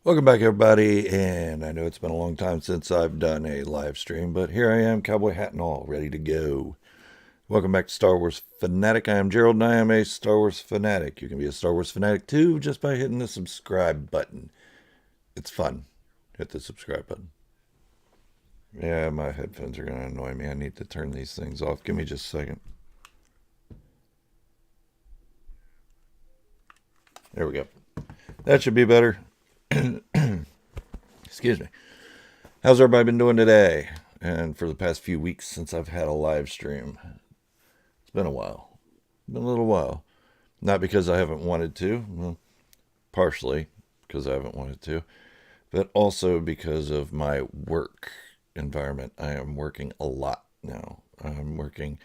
Welcome back, everybody, and I know it's been a long time since I've done a live stream, but here I am, cowboy hat and all, ready to go. Welcome back to Star Wars Fanatic. I am Gerald, and I am a Star Wars Fanatic. You can be a Star Wars Fanatic, too, just by hitting the subscribe button. It's fun. Hit the subscribe button. Yeah, my headphones are going to annoy me. I need to turn these things off. Give me just a second. There we go. That should be better. Excuse me. How's everybody been doing today? And for the past few weeks since I've had a live stream. It's been a while. Been a little while. Not because I haven't wanted to. Well, partially because I haven't wanted to. But also because of my work environment. I am working a lot now. I'm working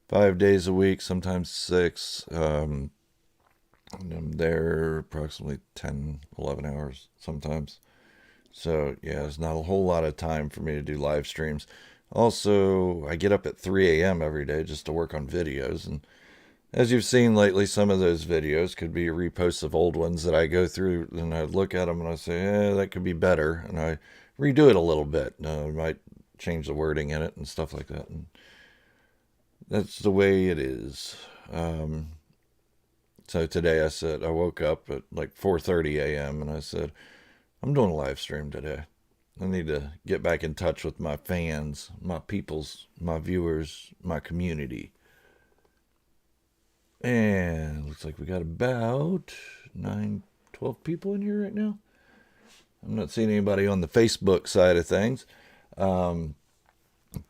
5 days a week, sometimes 6. And I'm there approximately 10, 11 hours sometimes. So, yeah, there's not a whole lot of time for me to do live streams. Also, I get up at 3 a.m. every day just to work on videos. And as you've seen lately, some of those videos could be reposts of old ones that I go through and I look at them and I say, that could be better. And I redo it a little bit. I might change the wording in it and stuff like that. And that's the way it is. So today I woke up at like 4:30 a.m. and I said, I'm doing a live stream today. I need to get back in touch with my fans, my peoples, my viewers, my community. And looks like we got about 12 people in here right now. I'm not seeing anybody on the Facebook side of things.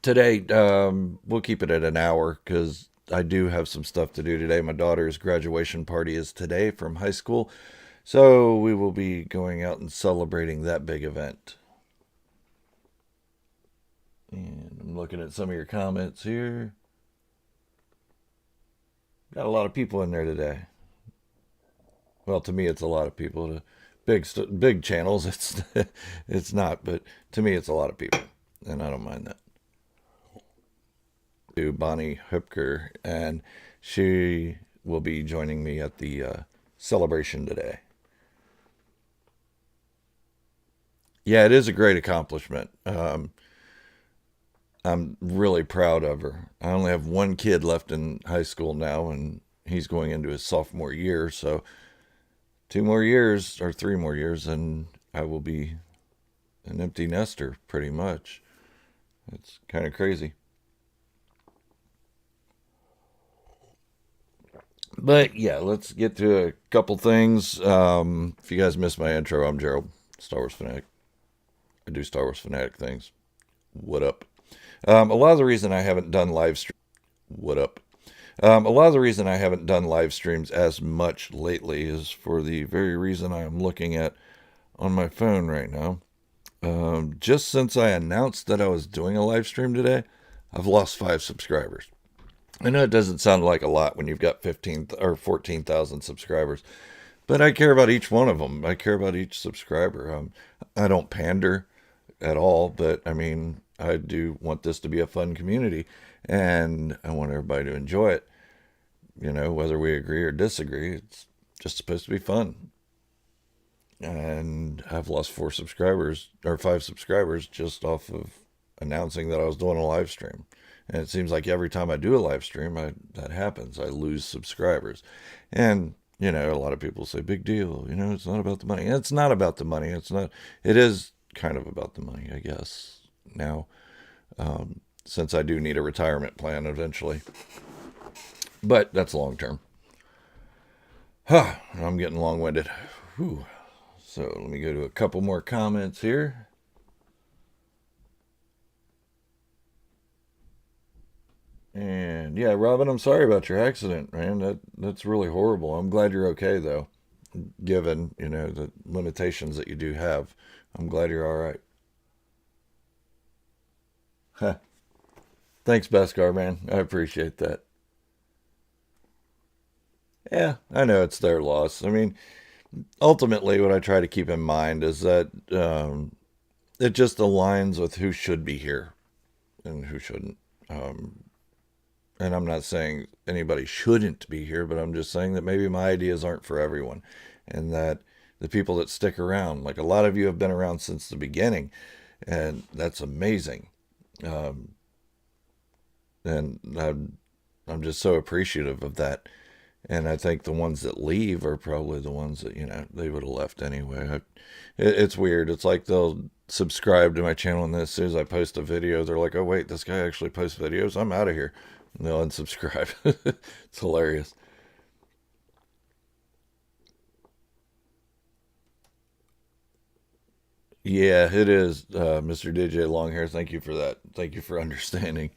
Today, we'll keep it at an hour because I do have some stuff to do today. My daughter's graduation party is today from high school. So we will be going out and celebrating that big event. And I'm looking at some of your comments here. Got a lot of people in there today. Well, to me, it's a lot of people. To big channels, it's not, but to me, it's a lot of people, and I don't mind that. To Bonnie Hübker, and she will be joining me at the celebration today. Yeah, it is a great accomplishment. I'm really proud of her. I only have one kid left in high school now, and he's going into his sophomore year. So 2 more years or 3 more years, and I will be an empty nester pretty much. It's kind of crazy. But yeah, let's get to a couple things. If you guys missed my intro, I'm Gerald, Star Wars Fanatic. I do Star Wars Fanatic things. What up? A lot of the reason I haven't done live streams. What up? A lot of the reason I haven't done live streams as much lately is for the very reason I am looking at on my phone right now. Just since I announced that I was doing a live stream today, I've lost 5 subscribers. I know it doesn't sound like a lot when you've got 15 or 14,000 subscribers, but I care about each one of them. I care about each subscriber. I don't pander at all, but I mean, I do want this to be a fun community, and I want everybody to enjoy it. You know, whether we agree or disagree, it's just supposed to be fun. And I've lost 4 subscribers or 5 subscribers just off of announcing that I was doing a live stream. And it seems like every time I do a live stream, that happens. I lose subscribers. And, you know, a lot of people say, big deal. You know, it's not about the money. And it's not about the money. It is kind of about the money, I guess, now, since I do need a retirement plan eventually. But that's long term. I'm getting long-winded. Whew. So let me go to a couple more comments here. And yeah, Robin, I'm sorry about your accident, man. That's really horrible. I'm glad you're okay though, given, you know, the limitations that you do have. I'm glad you're all right. Huh. Thanks, Beskar, man. I appreciate that. Yeah, I know it's their loss. I mean, ultimately, what I try to keep in mind is that it just aligns with who should be here and who shouldn't. And I'm not saying anybody shouldn't be here, but I'm just saying that maybe my ideas aren't for everyone, and that the people that stick around. Like a lot of you have been around since the beginning, and that's amazing. Um, and I'm just so appreciative of that. And I think the ones that leave are probably the ones that, they would have left anyway. It's weird. It's like they'll subscribe to my channel, and then as soon as I post a video, they're like, oh, wait, this guy actually posts videos? I'm out of here. And they'll unsubscribe. It's hilarious. Yeah, it is, Mr. DJ Longhair. Thank you for that. Thank you for understanding.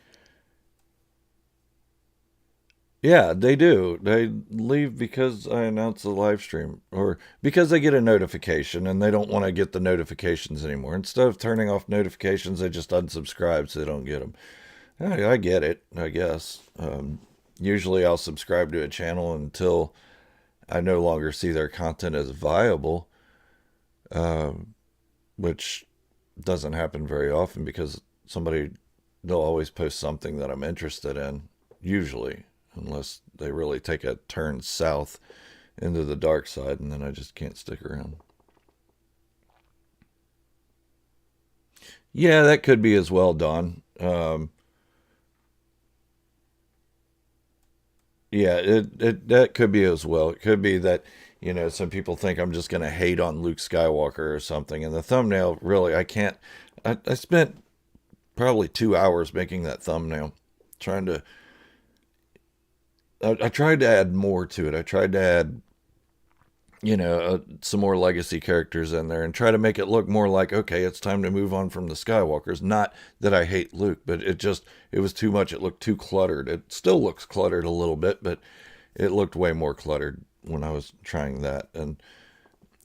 Yeah, they do. They leave because I announce the live stream or because they get a notification and they don't want to get the notifications anymore. Instead of turning off notifications, they just unsubscribe so they don't get them. I get it, I guess. Usually I'll subscribe to a channel until I no longer see their content as viable, which doesn't happen very often because they'll always post something that I'm interested in, usually, unless they really take a turn south into the dark side, and then I just can't stick around. Yeah, that could be as well, Don. Yeah, that could be as well. It could be that, some people think I'm just going to hate on Luke Skywalker or something. And the thumbnail, really, I can't. I spent probably 2 hours making that thumbnail, trying to. I tried to add more to it. I tried to add, some more legacy characters in there and try to make it look more like, okay, it's time to move on from the Skywalkers. Not that I hate Luke, but it was too much. It looked too cluttered. It still looks cluttered a little bit, but it looked way more cluttered when I was trying that. And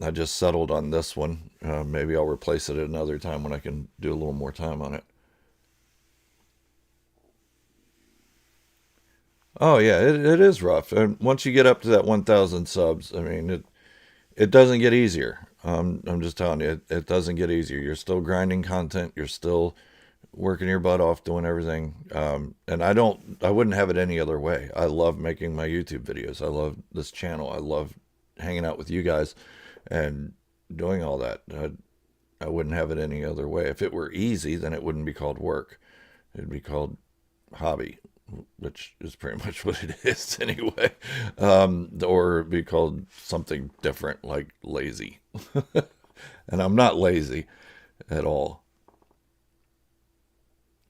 I just settled on this one. Maybe I'll replace it at another time when I can do a little more time on it. Oh yeah, it is rough. And once you get up to that 1,000 subs, I mean, it doesn't get easier. I'm just telling you, it doesn't get easier. You're still grinding content. You're still working your butt off doing everything. And I wouldn't have it any other way. I love making my YouTube videos. I love this channel. I love hanging out with you guys and doing all that. I wouldn't have it any other way. If it were easy, then it wouldn't be called work. It'd be called hobby, which is pretty much what it is anyway. Or it'd be called something different like lazy. And I'm not lazy at all.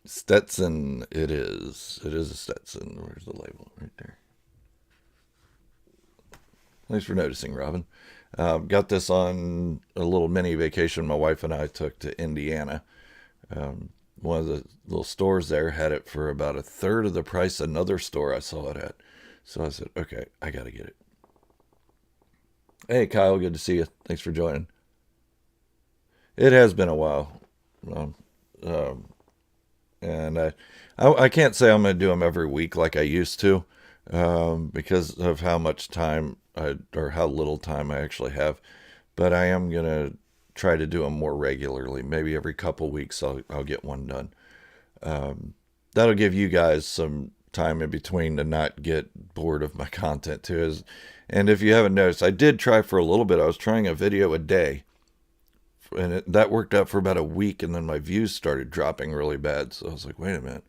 Stetson, it is. It is a Stetson. Where's the label? Right there. Thanks for noticing, Robin. Got this on a little mini vacation my wife and I took to Indiana. One of the little stores there had it for about a third of the price another store I saw it at. So I said, okay, I got to get it. Hey, Kyle, good to see you. Thanks for joining. It has been a while. Um, um, and I can't say I'm going to do them every week like I used to, because of how much time or how little time I actually have. But I am going to try to do them more regularly. Maybe every couple weeks I'll get one done. That'll give you guys some time in between to not get bored of my content too. And if you haven't noticed, I did try for a little bit. I was trying a video a day, and that worked out for about a week, and then my views started dropping really bad. So I was like, wait a minute,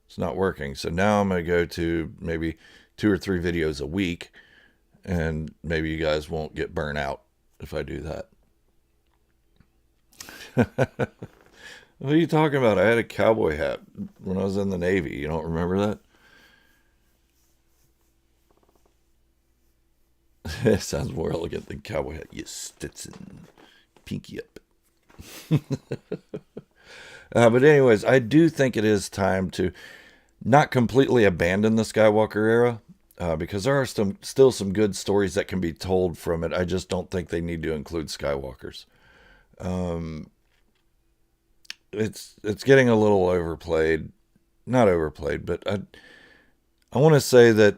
it's not working. So now I'm going to go to maybe 2 or 3 videos a week, and maybe you guys won't get burnt out if I do that. What are you talking about? I had a cowboy hat when I was in the Navy. You don't remember that? It sounds more elegant than cowboy hat. You Stetson. Pinky up. But anyways, I do think it is time to not completely abandon the Skywalker era, because there are still some good stories that can be told from it. I just don't think they need to include Skywalkers. Um, it's getting a little overplayed. Not overplayed, but I want to say that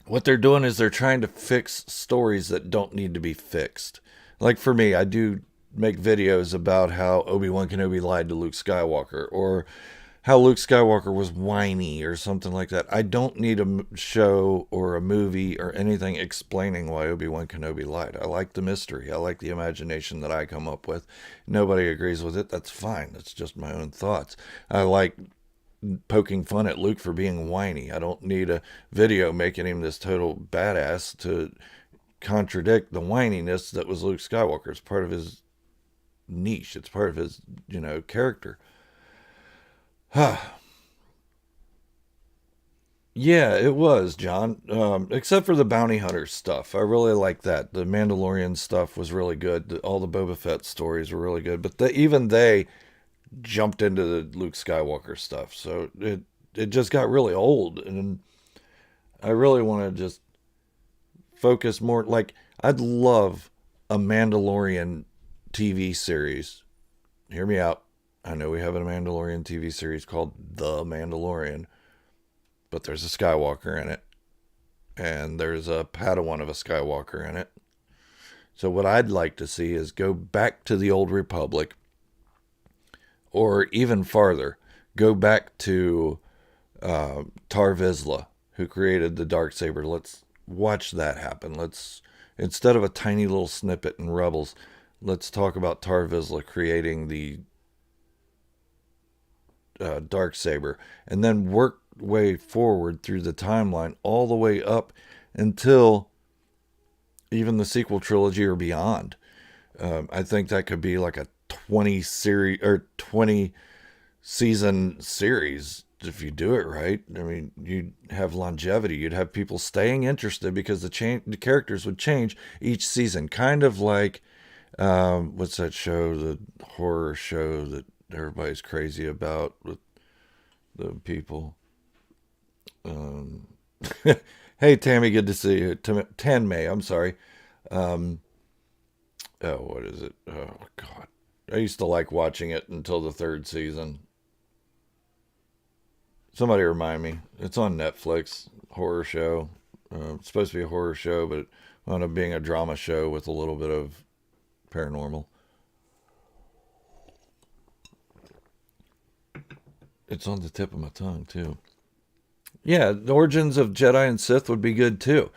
what they're doing is they're trying to fix stories that don't need to be fixed. Like for me, I do make videos about how Obi-Wan Kenobi lied to Luke Skywalker, or how Luke Skywalker was whiny or something like that. I don't need a show or a movie or anything explaining why Obi-Wan Kenobi lied. I like the mystery. I like the imagination that I come up with. Nobody agrees with it. That's fine. That's just my own thoughts. I like poking fun at Luke for being whiny. I don't need a video making him this total badass to contradict the whininess that was Luke Skywalker. It's part of his niche. It's part of his, character. Yeah, it was, John. Except for the bounty hunter stuff. I really like that. The Mandalorian stuff was really good. All the Boba Fett stories were really good. But even they jumped into the Luke Skywalker stuff. So it just got really old. And I really want to just focus more. Like, I'd love a Mandalorian TV series. Hear me out. I know we have a Mandalorian TV series called The Mandalorian, but there's a Skywalker in it, and there's a Padawan of a Skywalker in it. So what I'd like to see is go back to the Old Republic, or even farther, go back to Tar Vizsla, who created the dark saber. Let's watch that happen. Instead of a tiny little snippet in Rebels, let's talk about Tar Vizsla creating the dark saber, and then work way forward through the timeline all the way up until even the sequel trilogy or beyond. I think that could be like a 20 season series if you do it right. I mean, you'd have longevity. You'd have people staying interested because the characters would change each season. Kind of like what's that show? The horror show that everybody's crazy about with the people. Hey, Tammy, good to see you. Tan May, I'm sorry. What is it? Oh, God. I used to like watching it until the third season. Somebody remind me. It's on Netflix. Horror show. It's supposed to be a horror show, but it wound up being a drama show with a little bit of paranormal. It's on the tip of my tongue, too. Yeah, the origins of Jedi and Sith would be good, too.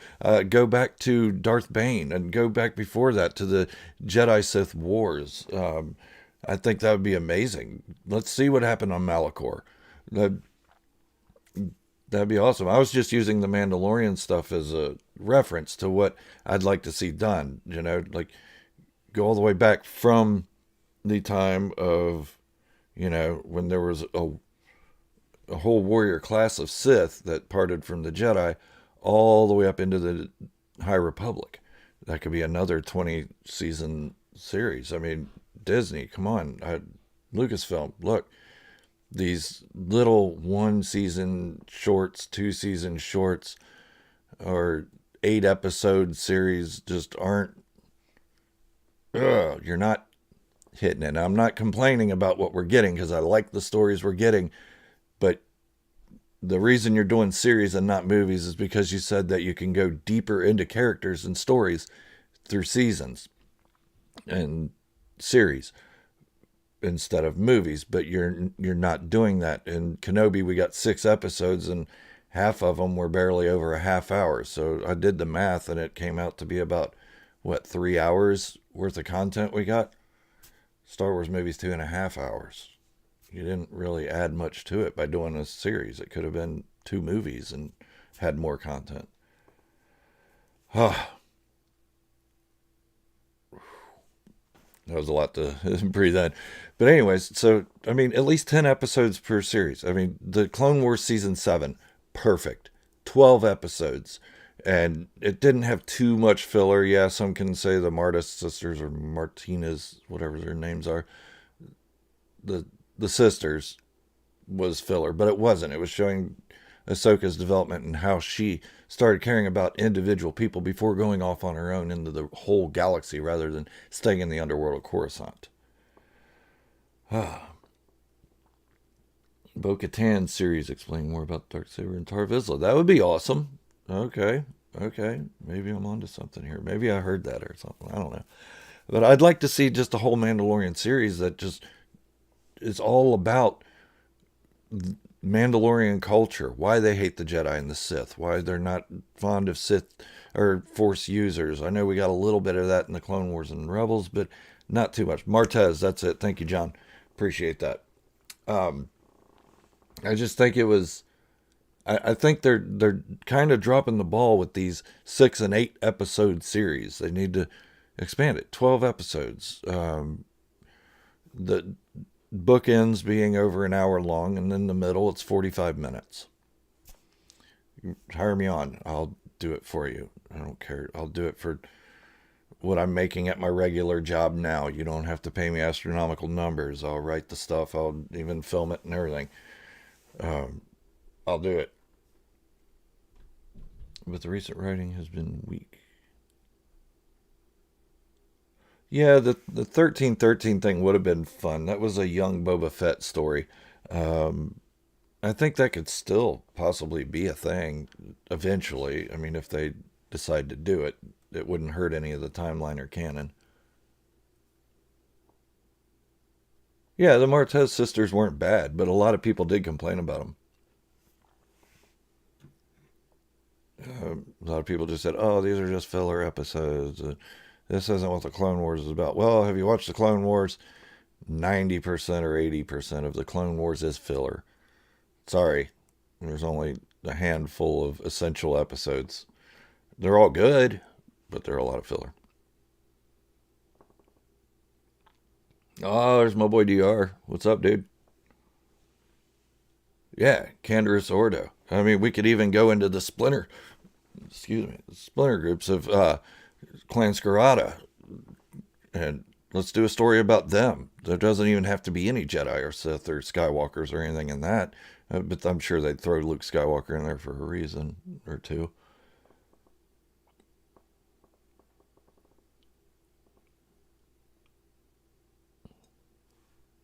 Go back to Darth Bane and go back before that to the Jedi Sith Wars. I think that would be amazing. Let's see what happened on Malachor. That'd be awesome. I was just using the Mandalorian stuff as a reference to what I'd like to see done. Like go all the way back from the time of, when there was a whole warrior class of Sith that parted from the Jedi all the way up into the High Republic. That could be another 20 season series. I mean, Disney, come on. Lucasfilm, look. These little 1 season shorts, 2 season shorts, or 8 episode series just aren't. You're not hitting it. Now, I'm not complaining about what we're getting because I like the stories we're getting, but the reason you're doing series and not movies is because you said that you can go deeper into characters and stories through seasons and series instead of movies, but you're not doing that. In Kenobi, we got 6 episodes and half of them were barely over a half hour. So I did the math and it came out to be about 3 hours worth of content we got. Star Wars movies 2.5 hours. You didn't really add much to it by doing a series. It could have been 2 movies and had more content. That was a lot to breathe in. But anyways, so, I mean, at least 10 episodes per series. I mean, the Clone Wars Season 7, perfect. 12 episodes. And it didn't have too much filler. Yeah, some can say the Martis sisters or Martinez, whatever their names are. The sisters was filler, but it wasn't. It was showing Ahsoka's development and how she started caring about individual people before going off on her own into the whole galaxy rather than staying in the underworld of Coruscant. Bo-Katan series explaining more about Darksaber and Tar Vizsla. That would be awesome. Okay. Maybe I'm onto something here. Maybe I heard that or something. I don't know. But I'd like to see just a whole Mandalorian series that just is all about Mandalorian culture, why they hate the Jedi and the Sith, why they're not fond of Sith or Force users. I know we got a little bit of that in the Clone Wars and Rebels, but not too much. Martez, that's it. Thank you, John. Appreciate that. I just think it was. I think they're kind of dropping the ball with these 6 and 8 episode series. They need to expand it. 12 episodes. The bookends being over an hour long, and in the middle it's 45 minutes. Hire me on. I'll do it for you. I don't care. I'll do it for what I'm making at my regular job now. You don't have to pay me astronomical numbers. I'll write the stuff. I'll even film it and everything. I'll do it. But the recent writing has been weak. Yeah, the 1313 thing would have been fun. That was a young Boba Fett story. Um, I think that could still possibly be a thing eventually. I mean, if they decide to do it, it wouldn't hurt any of the timeline or canon. Yeah, the Martez sisters weren't bad, but a lot of people did complain about them. A lot of people just said, "Oh, these are just filler episodes. This isn't what the Clone Wars is about." Well, have you watched the Clone Wars? 90% or 80% of the Clone Wars is filler. Sorry, there's only a handful of essential episodes. They're all good, but they're a lot of filler. Oh, there's my boy DR. What's up, dude? Yeah, Canderous Ordo. I mean, we could even go into the splinter groups of Clan Scarada, and let's do a story about them. There doesn't even have to be any Jedi or Sith or Skywalkers or anything in that, but I'm sure they'd throw Luke Skywalker in there for a reason or two.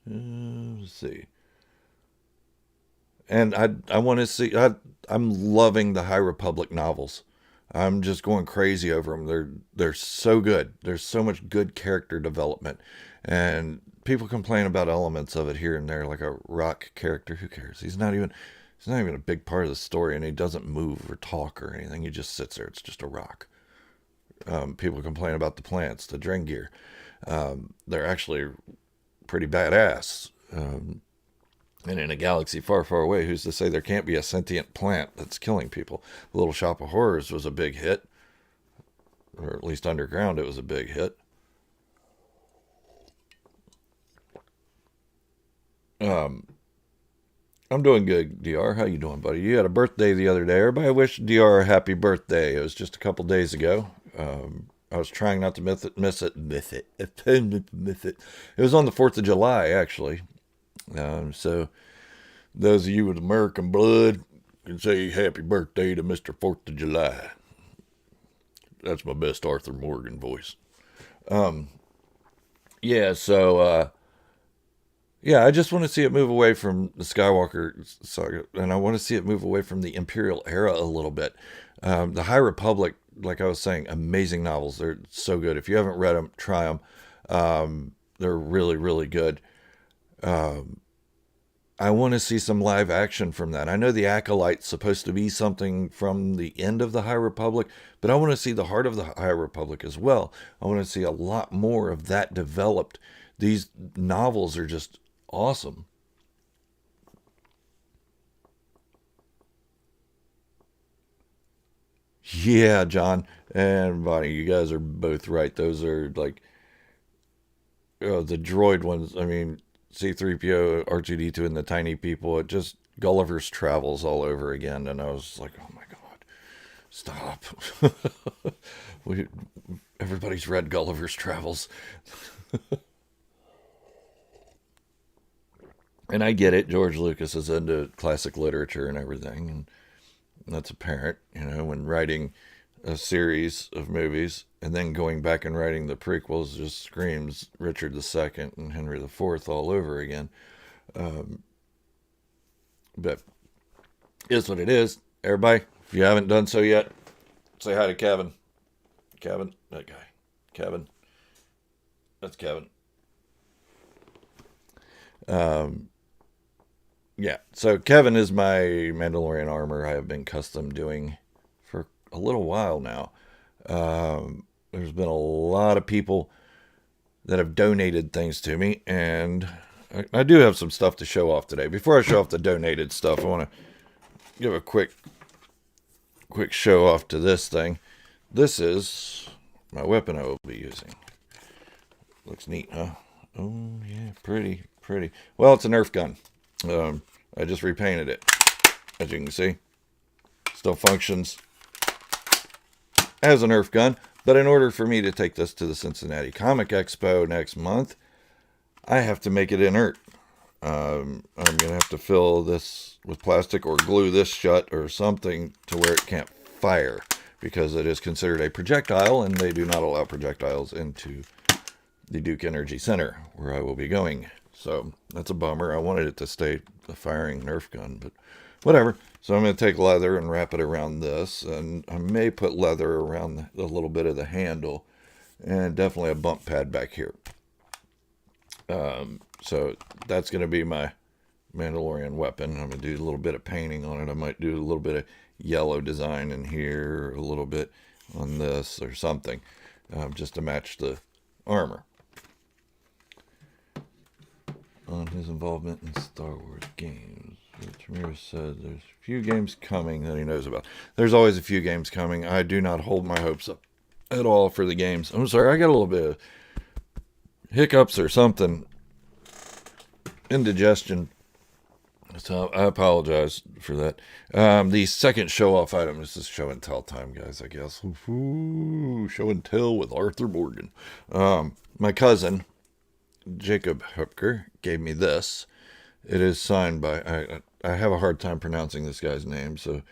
Let's see. And I want to see. I'm loving the High Republic novels. I'm just going crazy over them. They're so good. There's so much good character development, and people complain about elements of it here and there, like a rock character. Who cares? He's not even a big part of the story, and he doesn't move or talk or anything. He just sits there. It's just a rock. People complain about the plants, the Drengir. They're actually pretty badass. And in a galaxy far, far away, who's to say there can't be a sentient plant that's killing people? The Little Shop of Horrors was a big hit, or at least underground, it was a big hit. Um, I'm doing good, DR. How you doing, buddy? You had a birthday the other day. Everybody wish DR a happy birthday. It was just a couple days ago. I was trying not to miss it. It was on the 4th of July, actually. So those of you with American blood can say happy birthday to Mr. 4th of July. That's my best Arthur Morgan voice. Yeah, so, yeah, I just want to see it move away from the Skywalker saga, and I want to see it move away from the Imperial era a little bit. The High Republic, like I was saying, amazing novels. They're so good. If you haven't read them, try them. They're really, really good. Um, I want to see some live action from that. I know the Acolyte's supposed to be something from the end of the High Republic, but I want to see the heart of the High Republic as well. I want to see a lot more of that developed. These novels are just awesome. Yeah, John and Bonnie, you guys are both right. Those are like the droid ones. I mean, C3PO, R2D2, and the tiny people. It just Gulliver's Travels all over again. And I was like, oh my God, stop. we, everybody's read Gulliver's Travels. And I get it. George Lucas is into classic literature and everything. And that's apparent, when writing a series of movies and then going back and writing the prequels just screams Richard II and Henry IV all over again. Um, but is what it is. Everybody, if you haven't done so yet, say hi to Kevin. Kevin, that guy. Kevin, that's Kevin. Um, Yeah, so Kevin is my Mandalorian armor I have been custom doing for a little while now. There's been a lot of people that have donated things to me, and I do have some stuff to show off today. Before I show off the donated stuff, I want to give a quick show off to this thing. This is my weapon I will be using. Looks neat, huh? Oh, yeah, pretty. Well, it's a Nerf gun. I just repainted it, as you can see. Still functions as a Nerf gun, but in order for me to take this to the Cincinnati Comic Expo next month, I have to make it inert. I'm going to have to fill this with plastic or glue this shut or something to where it can't fire, because it is considered a projectile, and they do not allow projectiles into the Duke Energy Center, where I will be going. So that's a bummer. I wanted it to stay a firing Nerf gun, but whatever. So I'm going to take leather and wrap it around this, and I may put leather around a little bit of the handle, and definitely a bump pad back here. So that's going to be my Mandalorian weapon. I'm going to do a little bit of painting on it. I might do a little bit of yellow design in here, or a little bit on this or something, just to match the armor. On his involvement in Star Wars games, Tamir said there's a few games coming that he knows about. There's always a few games coming. I do not hold my hopes up at all for the games. I'm sorry, I got a little bit of hiccups or something, indigestion, so I apologize for that. The second show-off item is this show and tell time, guys, I guess. Ooh, show and tell with Arthur Morgan. My cousin Jacob Hupker gave me this. It is signed by, I have a hard time pronouncing this guy's name, so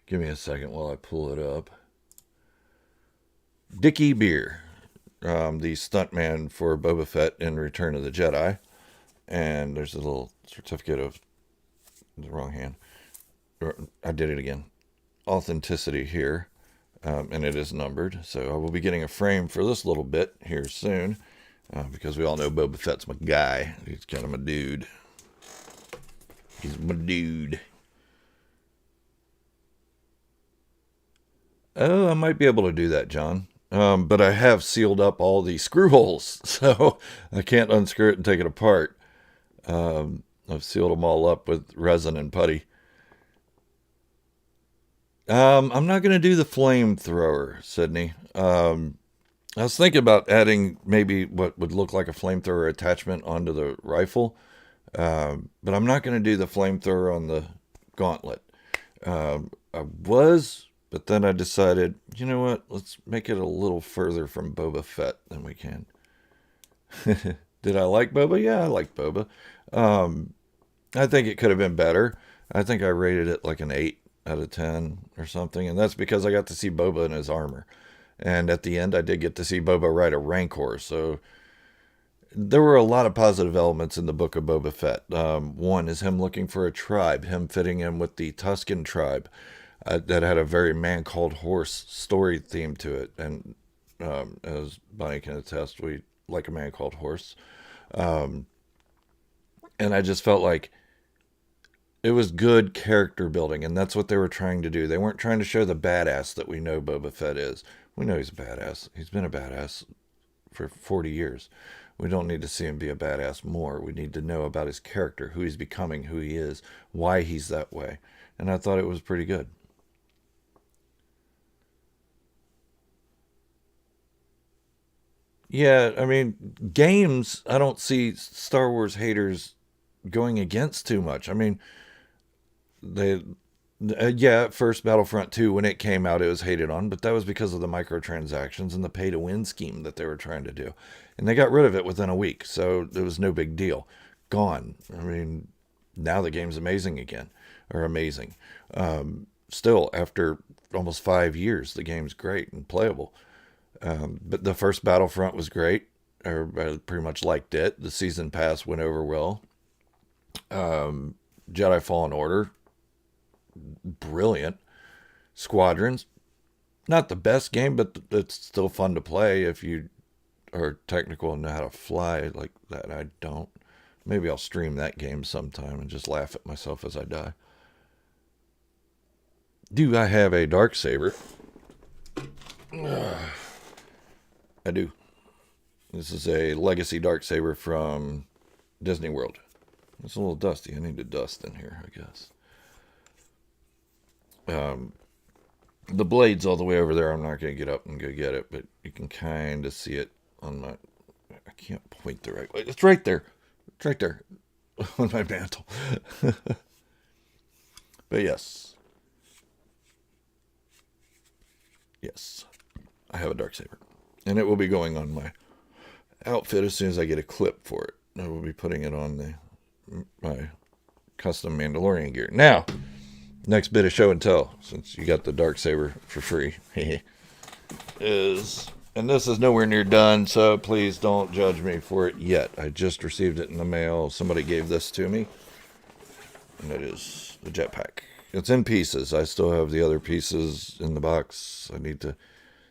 give me a second while I pull it up. Dickie Beer, the stuntman for Boba Fett in Return of the Jedi. And there's a little certificate of the wrong hand. I did it again. Authenticity here. And it is numbered. So I will be getting a frame for this little bit here soon. Because we all know Boba Fett's my guy. He's kind of my dude. He's my dude. Oh, I might be able to do that, John. But I have sealed up all the screw holes, so I can't unscrew it and take it apart. I've sealed them all up with resin and putty. I'm not going to do the flamethrower, Sydney. I was thinking about adding maybe what would look like a flamethrower attachment onto the rifle, but I'm not going to do the flamethrower on the gauntlet. But then I decided, you know what, let's make it a little further from Boba Fett than we can. Did I like Boba? Yeah, I liked Boba. I think it could have been better. I think I rated it like an 8 out of 10 or something, and that's because I got to see Boba in his armor. And at the end, I did get to see Boba ride a Rancor. So there were a lot of positive elements in the book of Boba Fett. One is him looking for a tribe, him fitting in with the Tusken tribe that had a very man-called-horse story theme to it. And as Bonnie can attest, we like a man-called-horse. And I just felt like it was good character building, and that's what they were trying to do. They weren't trying to show the badass that we know Boba Fett is. We know he's a badass. He's been a badass for 40 years. We don't need to see him be a badass more. We need to know about his character, who he's becoming, who he is, why he's that way. And I thought it was pretty good. Yeah, I mean, games, I don't see Star Wars haters going against too much. I mean, they yeah, at first Battlefront 2, when it came out, it was hated on, but that was because of the microtransactions and the pay to win scheme that they were trying to do. And they got rid of it within a week, so it was no big deal. Gone. I mean, now the game's amazing again, or amazing. Still, after almost 5 years, the game's great and playable. But the first Battlefront was great. I pretty much liked it. The season pass went over well. Jedi Fallen Order, brilliant. Squadrons, not the best game, but it's still fun to play if you are technical and know how to fly like that. I don't. Maybe I'll stream that game sometime and just laugh at myself as I die. Do I have a dark saber? I do. This is a legacy dark saber from Disney World. It's a little dusty. I need to dust in here, I guess. The blade's all the way over there. I'm not going to get up and go get it, but you can kind of see it on my... I can't point the right way. It's right there. It's right there on my mantle. But yes. Yes. I have a darksaber. And it will be going on my outfit as soon as I get a clip for it. I will be putting it on my custom Mandalorian gear. Now, next bit of show and tell, since you got the darksaber for free, is... And this is nowhere near done, so please don't judge me for it yet. I just received it in the mail. Somebody gave this to me. And it is the jetpack. It's in pieces. I still have the other pieces in the box. I need to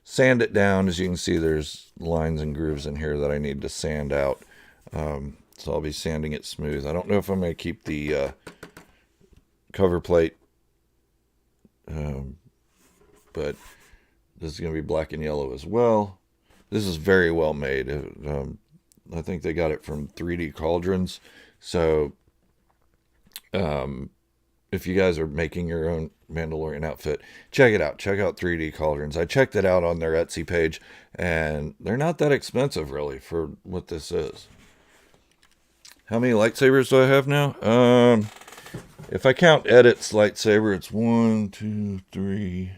sand it down. As you can see, there's lines and grooves in here that I need to sand out. So I'll be sanding it smooth. I don't know if I'm going to keep the cover plate. But... this is going to be black and yellow as well. This is very well made. I think they got it from 3D Cauldrons. So, if you guys are making your own Mandalorian outfit, check it out. Check out 3D Cauldrons. I checked it out on their Etsy page, and they're not that expensive, really, for what this is. How many lightsabers do I have now? If I count Edit's lightsaber, it's 1, 2, 3...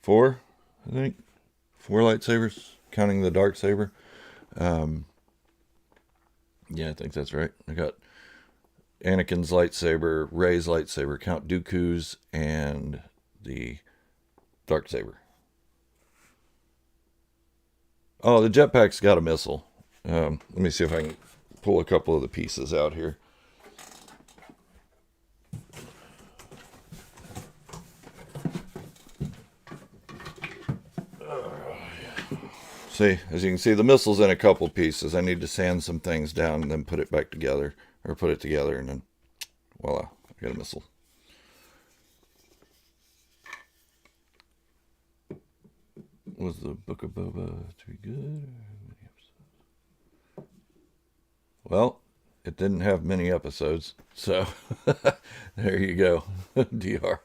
4, I think. 4 lightsabers, counting the dark saber. Yeah, I think that's right. I got Anakin's lightsaber, Rey's lightsaber, Count Dooku's, and the dark saber. Oh, the jetpack's got a missile. Let me see if I can pull a couple of the pieces out here. See, as you can see, the missile's in a couple pieces. I need to sand some things down and then put it back together, or put it together, and then voila, I got a missile. Was the Book of Boba to be good? Well, it didn't have many episodes, so there you go, DR.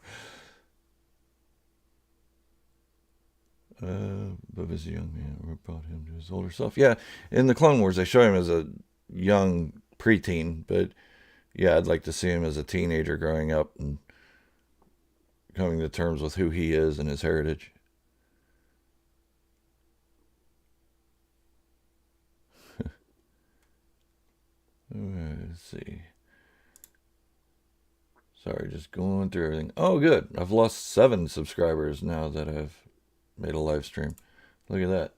Boba's a young man. What brought him to his older self? Yeah, in the Clone Wars, they show him as a young preteen, but yeah, I'd like to see him as a teenager growing up and coming to terms with who he is and his heritage. Let's see. Sorry, just going through everything. Oh, good. I've lost 7 subscribers now that I've made a live stream. Look at that.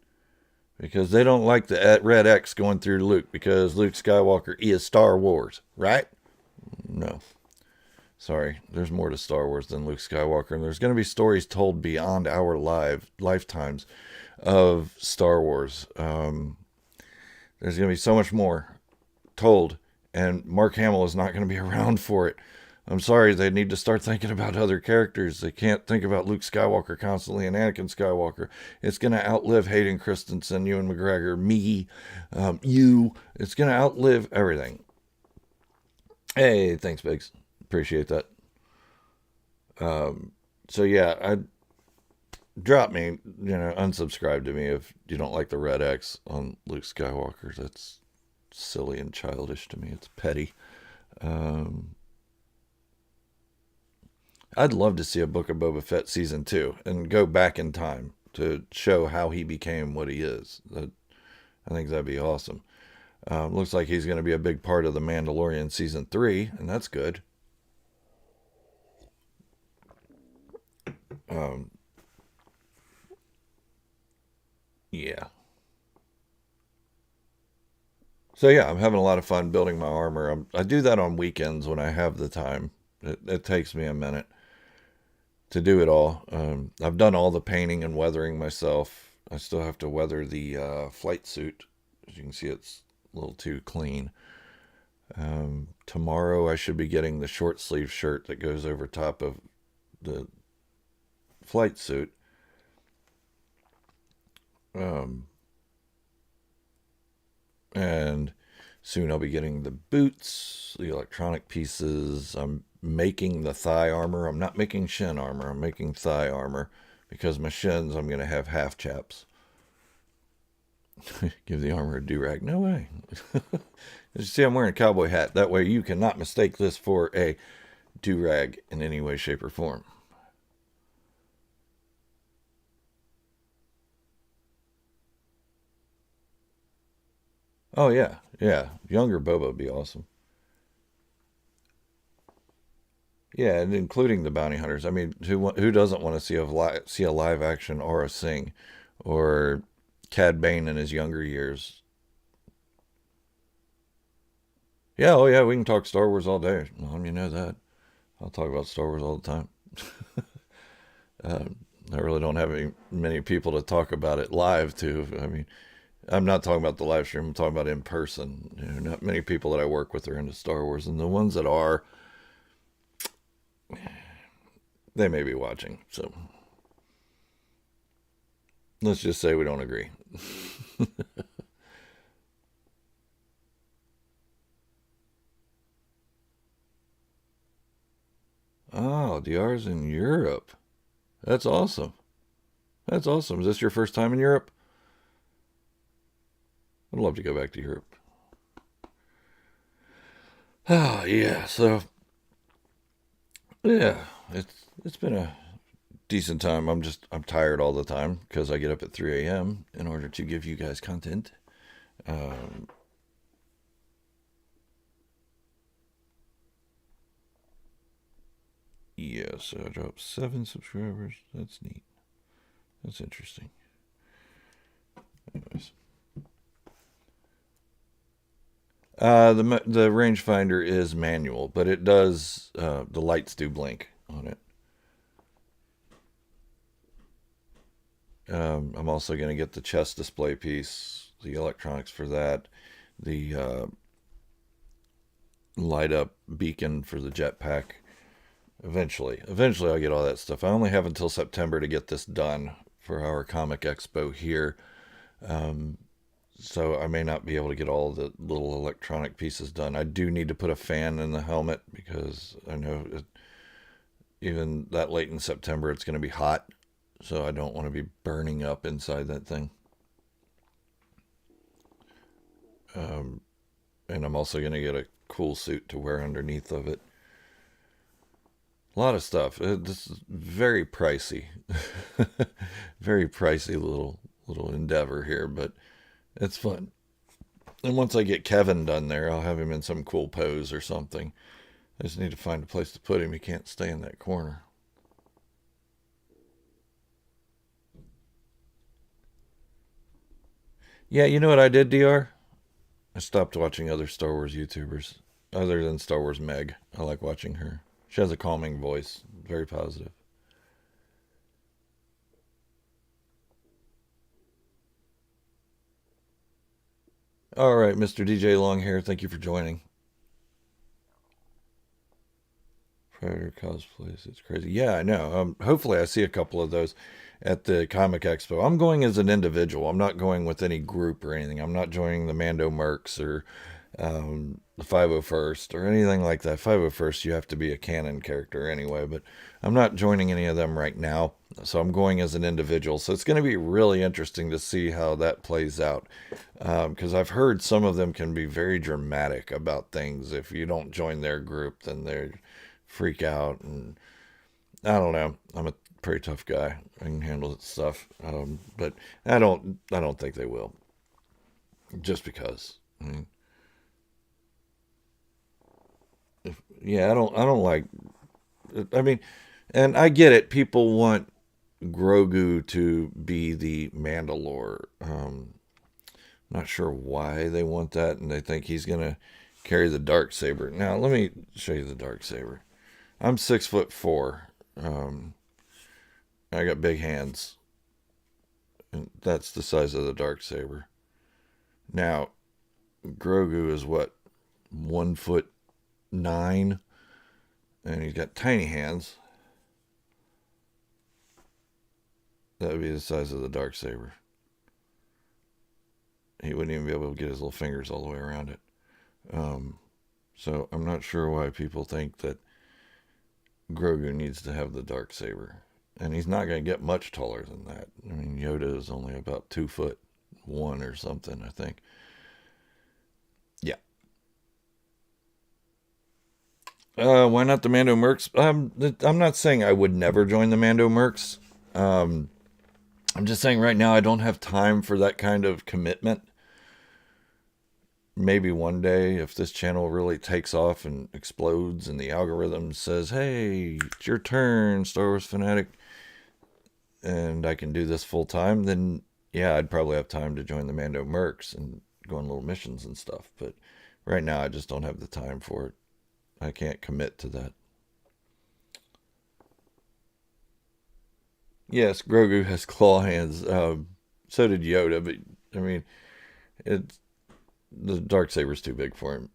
Because they don't like the red X going through Luke, because Luke Skywalker is Star Wars, right? No. Sorry, there's more to Star Wars than Luke Skywalker, and there's going to be stories told beyond our lifetimes of Star Wars. There's going to be so much more told, and Mark Hamill is not going to be around for it. I'm sorry, they need to start thinking about other characters. They can't think about Luke Skywalker constantly and Anakin Skywalker. It's going to outlive Hayden Christensen, Ewan McGregor, me, you. It's going to outlive everything. Hey, thanks, Biggs. Appreciate that. So yeah, drop me, unsubscribe to me if you don't like the red X on Luke Skywalker. That's silly and childish to me. It's petty. I'd love to see a Book of Boba Fett season 2 and go back in time to show how he became what he is. I think that'd be awesome. Looks like he's going to be a big part of the Mandalorian season 3, and that's good. Yeah. So yeah, I'm having a lot of fun building my armor. I do that on weekends when I have the time. It takes me a minute to do it all. I've done all the painting and weathering myself. I still have to weather the flight suit. As you can see, it's a little too clean. Tomorrow I should be getting the short sleeve shirt that goes over top of the flight suit. And soon I'll be getting the boots, the electronic pieces. I'm making the thigh armor. I'm not making shin armor. I'm making thigh armor because my shins I'm going to have half chaps. Give the armor a do-rag. No way. As you see, I'm wearing a cowboy hat. That way you cannot mistake this for a do-rag in any way, shape, or form. Oh, yeah. Yeah. Younger Boba would be awesome. Yeah, and including the bounty hunters. I mean, who doesn't want to see a live action Aura Singh or Cad Bane in his younger years? Yeah, oh yeah, we can talk Star Wars all day. You know that. I'll talk about Star Wars all the time. I really don't have many people to talk about it live to. I mean, I'm not talking about the live stream. I'm talking about in person. You know, not many people that I work with are into Star Wars, and the ones that are, they may be watching. So let's just say we don't agree. Oh, DR's in Europe. That's awesome. That's awesome. Is this your first time in Europe? I'd love to go back to Europe. Oh, yeah. So, yeah, it's been a decent time. I'm tired all the time because I get up at 3 a.m. in order to give you guys content. Um, yeah, so I dropped 7 subscribers. That's neat. That's interesting. Anyways. The rangefinder is manual, but it does the lights do blink on it. I'm also going to get the chest display piece, the electronics for that, the light up beacon for the jetpack. Eventually, I'll get all that stuff. I only have until September to get this done for our comic expo here. Um, so I may not be able to get all the little electronic pieces done. I do need to put a fan in the helmet because I know even that late in September it's going to be hot, so I don't want to be burning up inside that thing. Um, and I'm also going to get a cool suit to wear underneath of it. A lot of stuff. This is very pricey, very pricey little endeavor here, but it's fun. And once I get Kevin done there, I'll have him in some cool pose or something. I just need to find a place to put him. He can't stay in that corner. Yeah, you know what I did, DR? I stopped watching other Star Wars YouTubers, other than Star Wars Meg. I like watching her. She has a calming voice, very positive. All right, Mr. DJ Longhair, thank you for joining. Predator cosplays, it's crazy. Yeah, I know. Hopefully, I see a couple of those at the Comic Expo. I'm going as an individual. I'm not going with any group or anything. I'm not joining the Mando Mercs or the 501st or anything like that. 501st, you have to be a canon character anyway, but I'm not joining any of them right now. So I'm going as an individual. So it's going to be really interesting to see how that plays out. Because I've heard some of them can be very dramatic about things. If you don't join their group, then they freak out. And I don't know. I'm a pretty tough guy. I can handle stuff. But I don't think they will. Just because. I mean, yeah, I don't like. I mean, and I get it. People want Grogu to be the Mandalore. Not sure why they want that, and they think he's gonna carry the dark saber. Now, let me show you the dark saber. I'm 6'4". I got big hands, and that's the size of the dark saber. Now, Grogu is what, 1'9", and he's got tiny hands. That would be the size of the Darksaber. He wouldn't even be able to get his little fingers all the way around it. So I'm not sure why people think that Grogu needs to have the Darksaber. And he's not going to get much taller than that. I mean, Yoda is only about 2'1" or something, I think. Yeah. Why not the Mando Mercs? I'm not saying I would never join the Mando Mercs. I'm just saying right now I don't have time for that kind of commitment. Maybe one day, if this channel really takes off and explodes and the algorithm says, hey, it's your turn, Star Wars fanatic, and I can do this full time, then yeah, I'd probably have time to join the Mando Mercs and go on little missions and stuff. But right now I just don't have the time for it. I can't commit to that. Yes, Grogu has claw hands. So did Yoda, but I mean, it's the Darksaber's too big for him.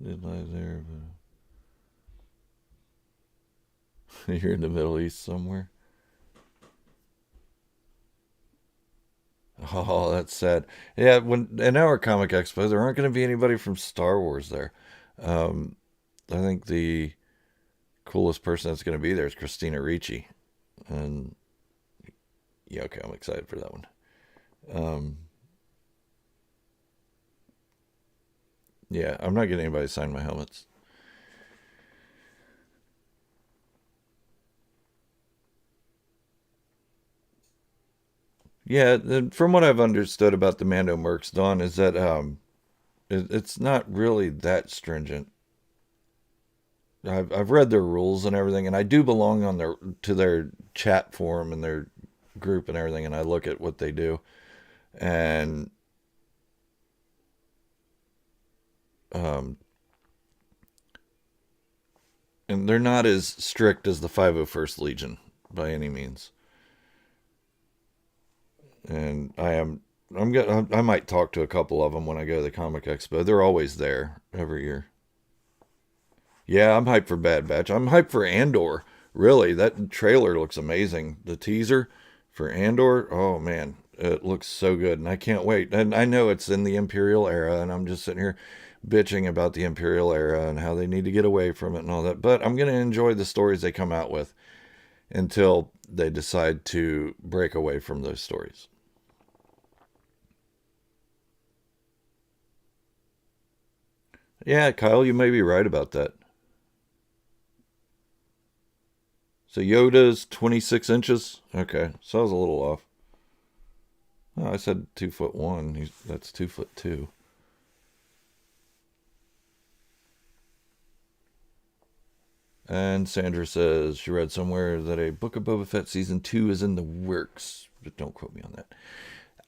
It lies there, but you're in the Middle East somewhere. Oh, that's sad. Yeah, when in our comic expo, there aren't going to be anybody from Star Wars there. I think the coolest person that's going to be there is Christina Ricci, and yeah, okay, I'm excited for that one. Um, yeah, I'm not getting anybody to sign my helmets. Yeah, from what I've understood about the Mando Mercs, Dawn, is that it's not really that stringent. I've read their rules and everything, and I do belong on their chat forum and their group and everything, and I look at what they do, and um, and they're not as strict as the 501st Legion by any means. And I might talk to a couple of them when I go to the Comic Expo. They're always there every year. Yeah, I'm hyped for Bad Batch. I'm hyped for Andor. Really, that trailer looks amazing. The teaser for Andor, oh man, it looks so good, and I can't wait. And I know it's in the Imperial era, and I'm just sitting here bitching about the Imperial era and how they need to get away from it and all that. But I'm going to enjoy the stories they come out with until they decide to break away from those stories. Yeah, Kyle, you may be right about that. So Yoda's 26 inches. Okay, so I was a little off. Oh, I said 2'1". That's 2'2". And Sandra says she read somewhere that a Book of Boba Fett season 2 is in the works, but don't quote me on that.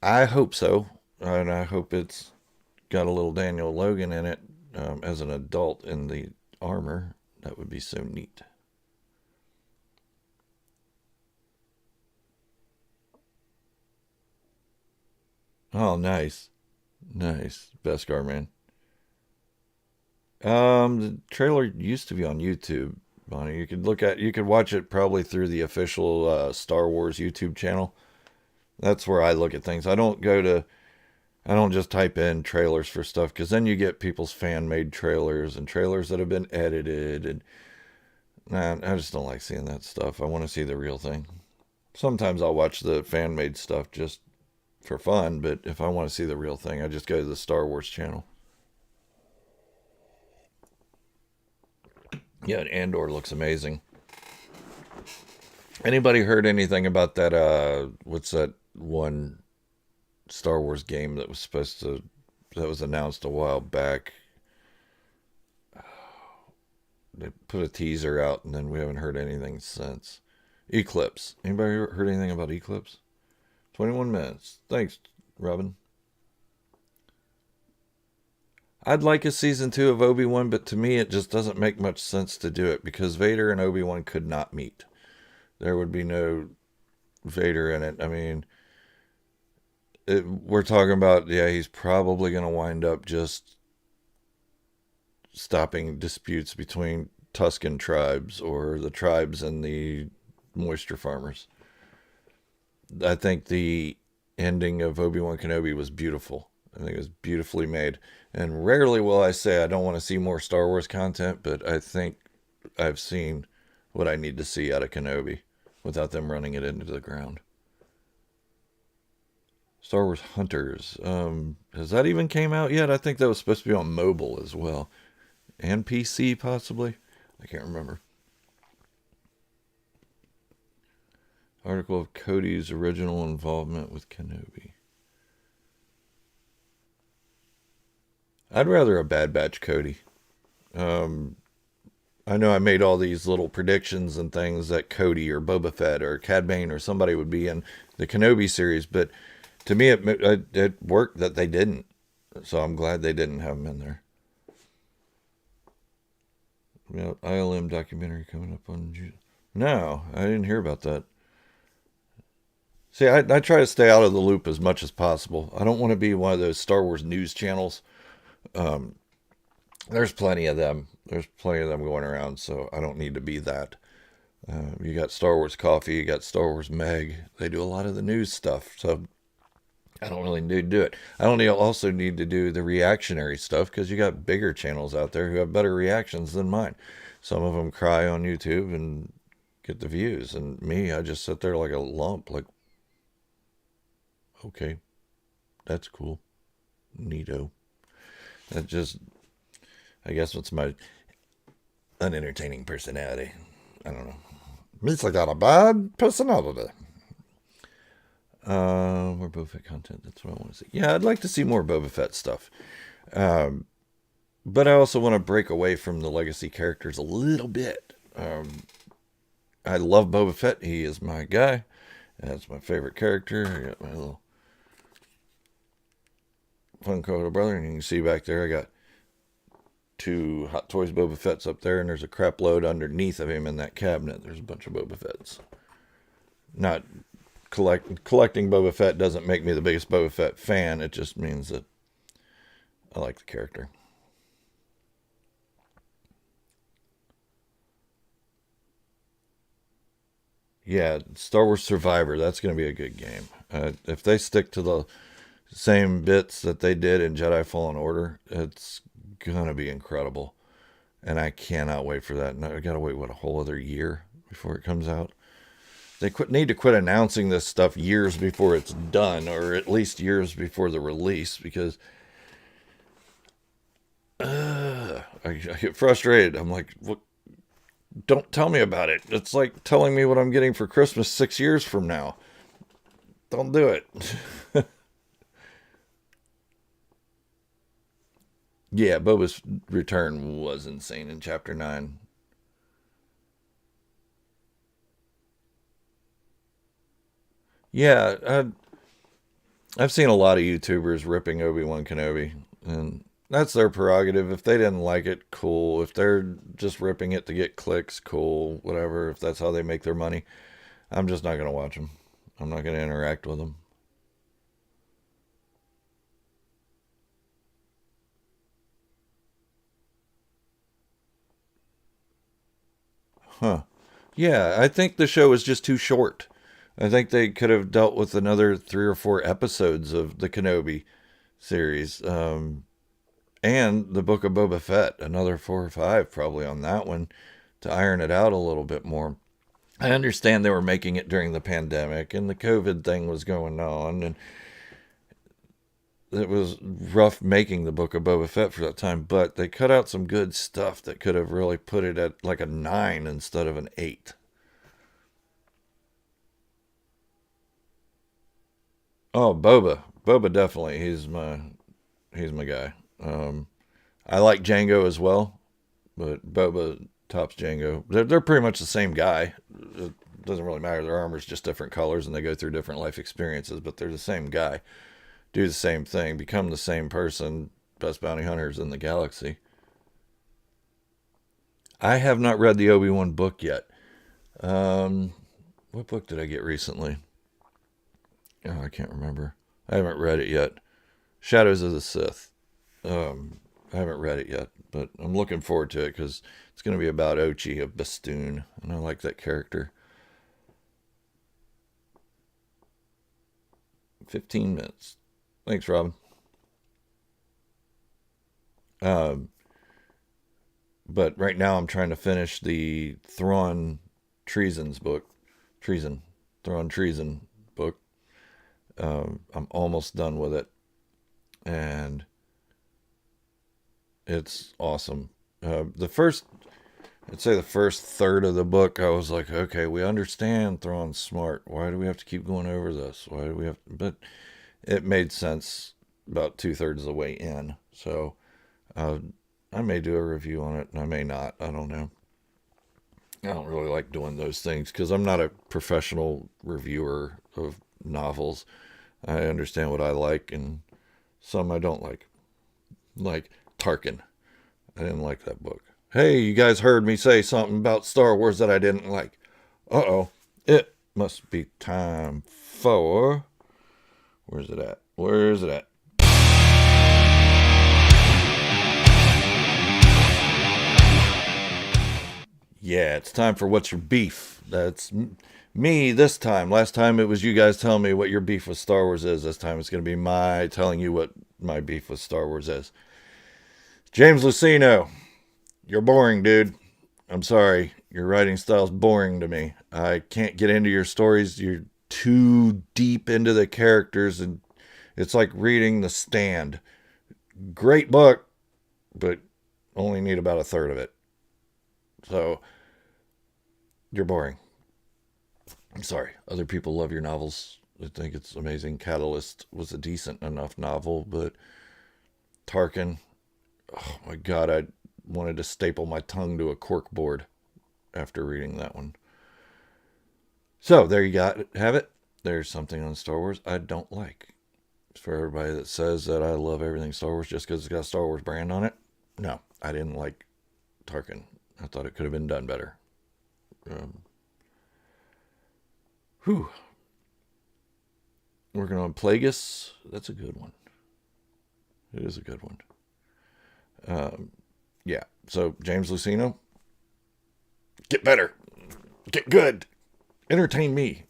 I hope so, and I hope it's got a little Daniel Logan in it as an adult in the armor. That would be so neat. Oh, nice. Nice. Beskar, man. The trailer used to be on YouTube, Bonnie. You could watch it probably through the official Star Wars YouTube channel. That's where I look at things. I don't just type in trailers for stuff, because then you get people's fan-made trailers and trailers that have been edited, and nah, I just don't like seeing that stuff. I want to see the real thing. Sometimes I'll watch the fan-made stuff just for fun, but if I want to see the real thing, I just go to the Star Wars channel. Yeah, Andor looks amazing. Anybody heard anything about that? What's that one Star Wars game that was announced a while back? They put a teaser out, and then we haven't heard anything since. Eclipse. Anybody heard anything about Eclipse? 21 minutes. Thanks, Robin. I'd like a season 2 of Obi-Wan, but to me it just doesn't make much sense to do it, because Vader and Obi-Wan could not meet. there would be no Vader in it. I mean, we're talking about, yeah, he's probably going to wind up just stopping disputes between Tusken tribes or the tribes and the moisture farmers. I think the ending of Obi-Wan Kenobi was beautiful. I think it was beautifully made. And rarely will I say I don't want to see more Star Wars content, but I think I've seen what I need to see out of Kenobi without them running it into the ground. Star Wars Hunters. Has that even came out yet? I think that was supposed to be on mobile as well. And PC, possibly. I can't remember. Article of Cody's original involvement with Kenobi. I'd rather a Bad Batch Cody. I know I made all these little predictions and things that Cody or Boba Fett or Cad Bane or somebody would be in the Kenobi series, but to me it worked that they didn't. So I'm glad they didn't have him in there. ILM documentary coming up on June. No, I didn't hear about that. See, I try to stay out of the loop as much as possible. I don't want to be one of those Star Wars news channels. There's plenty of them. There's plenty of them going around, so I don't need to be that. You got Star Wars Coffee, you got Star Wars Meg. They do a lot of the news stuff, so I don't really need to do it. I don't also need to do the reactionary stuff because you got bigger channels out there who have better reactions than mine. Some of them cry on YouTube and get the views, and me, I just sit there like a lump, like, okay, that's cool, neato. That just, I guess, what's my unentertaining personality. I don't know. Means I got a bad personality. More Boba Fett content. That's what I want to see. Yeah, I'd like to see more Boba Fett stuff. But I also want to break away from the legacy characters a little bit. I love Boba Fett. He is my guy. That's my favorite character. I got my little Funko brother, and you can see back there I got 2 Hot Toys Boba Fett's up there, and there's a crap load underneath of him in that cabinet. There's a bunch of Boba Fett's. Not collecting Boba Fett doesn't make me the biggest Boba Fett fan. It just means that I like the character. Yeah, Star Wars Survivor. That's going to be a good game. If they stick to the same bits that they did in Jedi Fallen Order, it's gonna be incredible, and I cannot wait for that. And I gotta wait a whole other year before it comes out. They need to quit announcing this stuff years before it's done, or at least years before the release, because I get frustrated. I'm like, what? Don't tell me about it. It's like telling me what I'm getting for Christmas 6 years from now. Don't do it. Yeah, Boba's return was insane in Chapter 9. Yeah, I've seen a lot of YouTubers ripping Obi-Wan Kenobi, and that's their prerogative. If they didn't like it, cool. If they're just ripping it to get clicks, cool. Whatever, if that's how they make their money. I'm just not going to watch them. I'm not going to interact with them. Huh. Yeah, I think the show is just too short. I think they could have dealt with another 3 or 4 episodes of the Kenobi series. And the Book of Boba Fett, another 4 or 5 probably on that one to iron it out a little bit more. I understand they were making it during the pandemic and the COVID thing was going on, and it was rough making the Book of Boba Fett for that time, but they cut out some good stuff that could have really put it at like a 9 instead of an 8. Oh, Boba definitely. He's my guy. I like Django as well, but Boba tops Django. They're pretty much the same guy. It doesn't really matter. Their armor's just different colors and they go through different life experiences, but they're the same guy. Do the same thing, become the same person, best bounty hunters in the galaxy. I have not read the Obi-Wan book yet. What book did I get recently? Oh, I can't remember. I haven't read it yet. Shadows of the Sith. I haven't read it yet, but I'm looking forward to it because it's going to be about Ochi of Bastoon, and I like that character. 15 minutes. Thanks, Robin. But right now I'm trying to finish the Thrawn Treason's book. Thrawn Treason book. I'm almost done with it. And it's awesome. I'd say the first third of the book, I was like, okay, we understand Thrawn's smart. Why do we have to keep going over this? Why do we have to? But it made sense about 2/3 of the way in. So I may do a review on it, and I may not. I don't know. I don't really like doing those things because I'm not a professional reviewer of novels. I understand what I like and some I don't like. Like Tarkin. I didn't like that book. Hey, you guys heard me say something about Star Wars that I didn't like. Uh-oh. It must be time for... Where's it at? Where's it at? Yeah, it's time for What's Your Beef. That's me this time. Last time it was you guys telling me what your beef with Star Wars is. This time it's going to be my telling you what my beef with Star Wars is. James Lucino, you're boring, dude. I'm sorry. Your writing style's boring to me. I can't get into your stories. You're too deep into the characters, and it's like reading The Stand. Great book, but only need about a third of it. So, you're boring. I'm sorry. Other people love your novels. I think it's amazing. Catalyst was a decent enough novel, but Tarkin, oh my God, I wanted to staple my tongue to a cork board after reading that one. So, there you have it. There's something on Star Wars I don't like. For everybody that says that I love everything Star Wars just because it's got a Star Wars brand on it, no, I didn't like Tarkin. I thought it could have been done better. Whew. Working on Plagueis. That's a good one. It is a good one. Yeah. So, James Lucino, get better. Get good. Entertain me.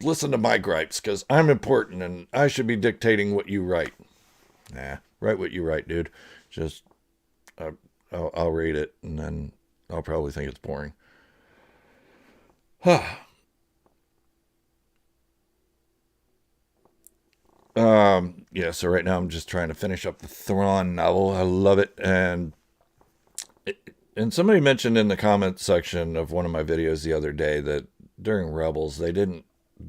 Listen to my gripes, because I'm important and I should be what you write. Nah, write what you write, dude. Just, I'll read it, and then I'll probably think it's boring. Yeah, so right now I'm just trying to finish up the Thrawn novel. I love it, and somebody mentioned in the comments section of one of my videos the other day that during Rebels they didn't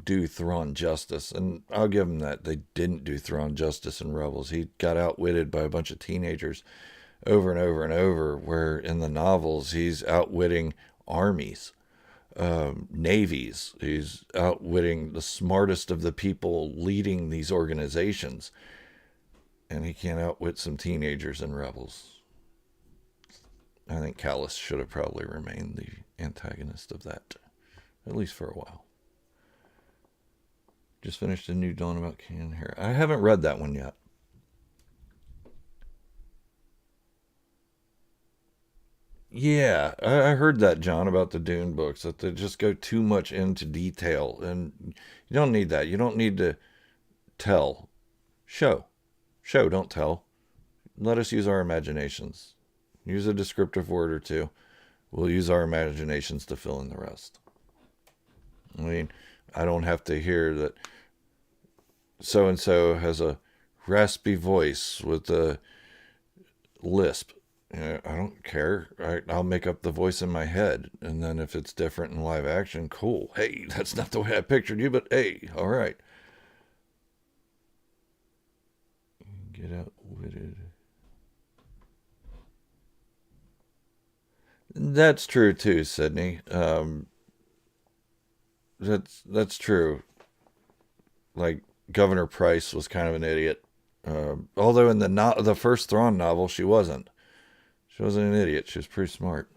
do Thrawn justice, and I'll give them that. They didn't do Thrawn justice in Rebels. He got outwitted by a bunch of teenagers over and over and over, where in the novels he's outwitting armies, navies. He's outwitting the smartest of the people leading these organizations, and he can't outwit some teenagers in Rebels. I think Callus should have probably remained the antagonist of that, at least for a while. Just finished a new Dawn about Canon here. I haven't read that one yet. Yeah, I heard that, John, about the Dune books, that they just go too much into detail, and you don't need that. You don't need to tell. Show. Show, don't tell. Let us use our imaginations. Use a descriptive word or two. We'll use our imaginations to fill in the rest. I mean, I don't have to hear that so-and-so has a raspy voice with a lisp. I don't care. I'll make up the voice in my head. And then if it's different in live action, cool. Hey, that's not the way I pictured you, but hey, all right. Get outwitted. That's true too, Sydney. That's true. Like Governor Price was kind of an idiot. Although in the first Thrawn novel, she wasn't. She wasn't an idiot. She was pretty smart.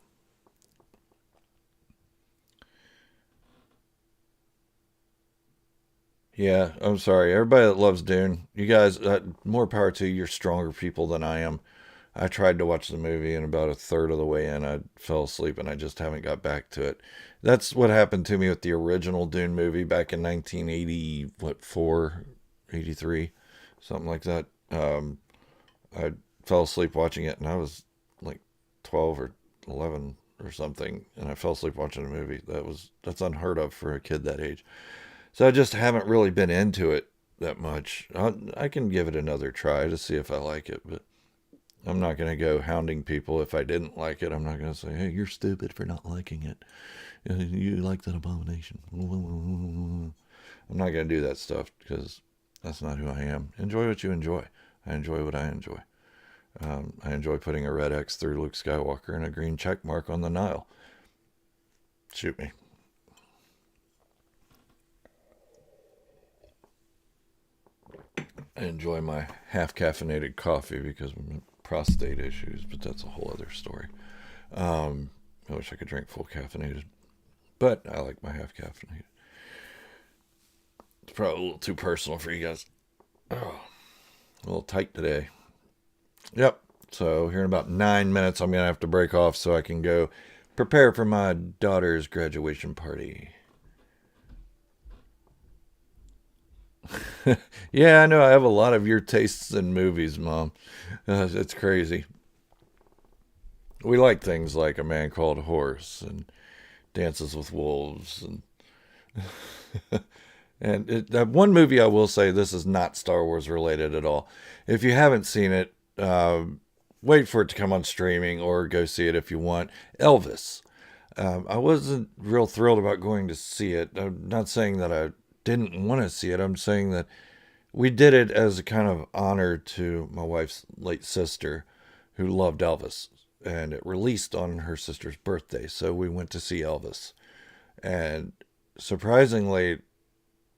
Yeah, I'm sorry. Everybody that loves Dune, you guys, more power to you. You're stronger people than I am. I tried to watch the movie, and about a third of the way in, I fell asleep, and I just haven't got back to it. That's what happened to me with the original Dune movie back in 1980, what, 83, something like that. I fell asleep watching it, and I was like 12 or 11 or something, and I fell asleep watching a movie. That's unheard of for a kid that age. So I just haven't really been into it that much. I can give it another try to see if I like it, but I'm not going to go hounding people if I didn't like it. I'm not going to say, hey, you're stupid for not liking it. You like that abomination. I'm not going to do that stuff because that's not who I am. Enjoy what you enjoy. I enjoy what I enjoy. I enjoy putting a red X through Luke Skywalker and a green check mark on the Nihil. Shoot me. I enjoy my half caffeinated coffee because of prostate issues, but that's a whole other story. I wish I could drink full caffeinated, but I like my half caffeinated. It's probably a little too personal for you guys. Oh, a little tight today. Yep. So here in about 9 minutes, I'm gonna have to break off so I can go prepare for my daughter's graduation party. Yeah, I know I have a lot of your tastes in movies, Mom. It's crazy. We like things like A Man Called Horse and Dances with Wolves that one movie I will say this is not Star Wars related at all. If you haven't seen it, wait for it to come on streaming or go see it if you want. Elvis. I wasn't real thrilled about going to see it. I'm not saying that I didn't want to see it. I'm saying that we did it as a kind of honor to my wife's late sister who loved Elvis. And it released on her sister's birthday. So we went to see Elvis. And surprisingly,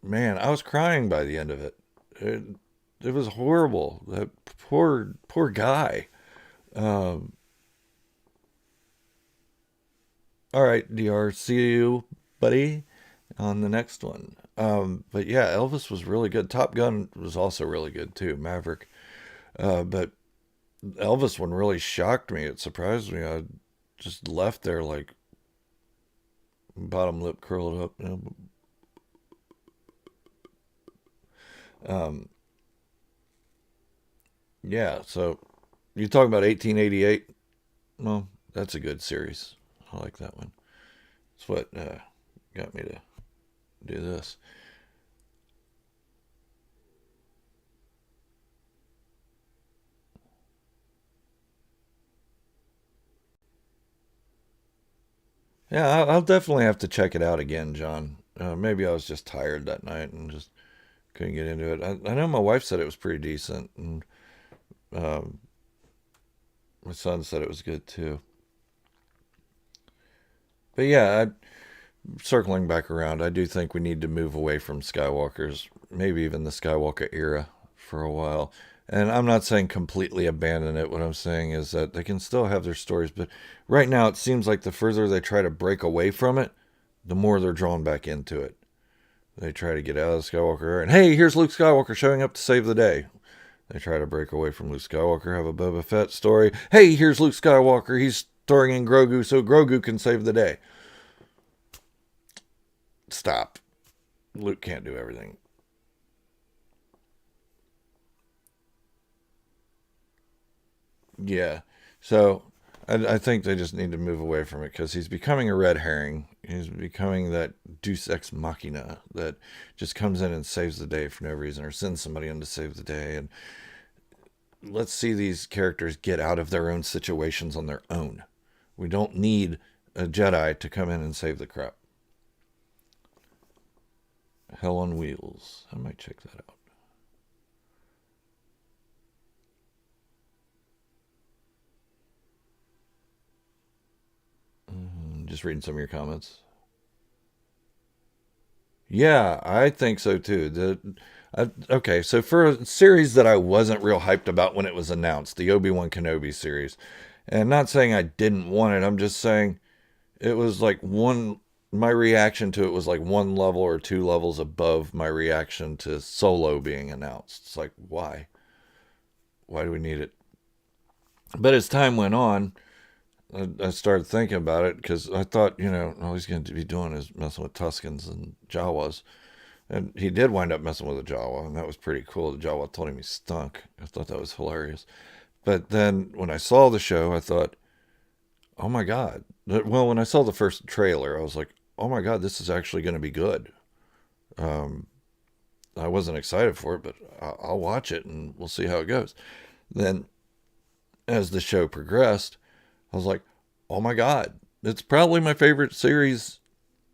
man, I was crying by the end of it. It was horrible. That poor guy. Um, all right, DR, see you, buddy, on the next one. But yeah, Elvis was really good. Top Gun was also really good too. Maverick. But Elvis one really shocked me. It surprised me. I just left there like bottom lip curled up. Um, yeah. So you talking about 1888? Well, that's a good series. I like that one. It's what got me to do this. Yeah, I'll definitely have to check it out again, John. Maybe I was just tired that night and just couldn't get into it. I know my wife said it was pretty decent, and um, my son said it was good too. But yeah, circling back around, I do think we need to move away from Skywalkers, maybe even the Skywalker era for a while. And I'm not saying completely abandon it. What I'm saying is that they can still have their stories, but right now it seems like the further they try to break away from it, the more they're drawn back into it. They try to get out of the Skywalker era, and hey, here's Luke Skywalker showing up to save the day. They try to break away from Luke Skywalker, have a Boba Fett story. Hey, here's Luke Skywalker. He's throwing in Grogu so Grogu can save the day. Stop. Luke can't do everything. Yeah. So I think they just need to move away from it because he's becoming a red herring. He's becoming that deus ex machina that just comes in and saves the day for no reason or sends somebody in to save the day. And let's see these characters get out of their own situations on their own. We don't need a Jedi to come in and save the crap. Hell on Wheels. I might check that out. Just reading some of your comments. Yeah, I think so too. Okay, so for a series that I wasn't real hyped about when it was announced, the Obi-Wan Kenobi series, and not saying I didn't want it, I'm just saying it was like one. my reaction to it was like one level or two levels above my reaction to Solo being announced. It's like, why? Why do we need it? But as time went on, I started thinking about it because I thought, all he's going to be doing is messing with Tuskens and Jawas. And he did wind up messing with a Jawa, and that was pretty cool. The Jawa told him he stunk. I thought that was hilarious. But then when I saw the show, I thought, oh my God. Well, when I saw the first trailer, I was like, oh my God, this is actually going to be good. I wasn't excited for it, but I'll watch it and we'll see how it goes. Then as the show progressed, I was like, oh my God, it's probably my favorite series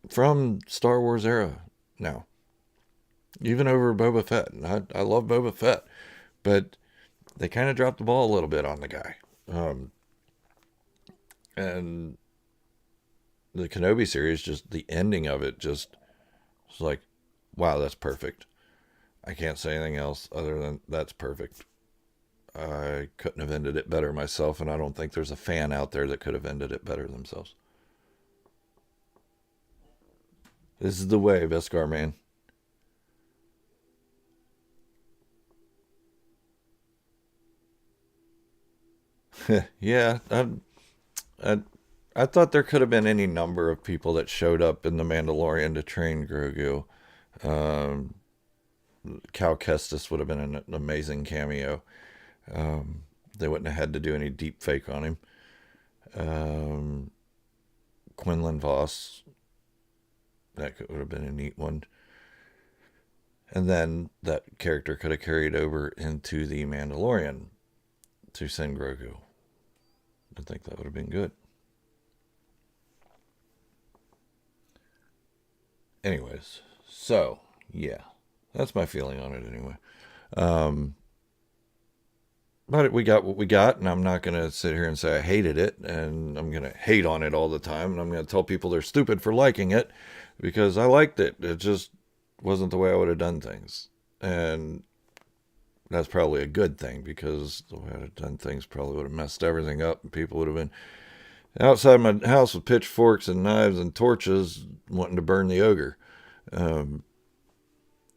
from Star Wars era now. Even over Boba Fett. And I love Boba Fett. But they kind of dropped the ball a little bit on the guy. And the Kenobi series, just the ending of it, just was like, wow, that's perfect. I can't say anything else other than that's perfect. I couldn't have ended it better myself, and I don't think there's a fan out there that could have ended it better themselves. This is the way, Beskar man. Yeah, I, I thought there could have been any number of people that showed up in The Mandalorian to train Grogu. Um, Cal Kestis would have been an amazing cameo. They wouldn't have had to do any deep fake on him. Um, Quinlan Voss, would have been a neat one. And then that character could have carried over into The Mandalorian to send Grogu. I think that would have been good. Anyways, so yeah, that's my feeling on it anyway. Um, but we got what we got, and I'm not going to sit here and say I hated it, and I'm going to hate on it all the time, and I'm going to tell people they're stupid for liking it because I liked it. It just wasn't the way I would have done things. And that's probably a good thing because the way I'd have done things probably would have messed everything up, and people would have been outside my house with pitchforks and knives and torches wanting to burn the ogre. Um,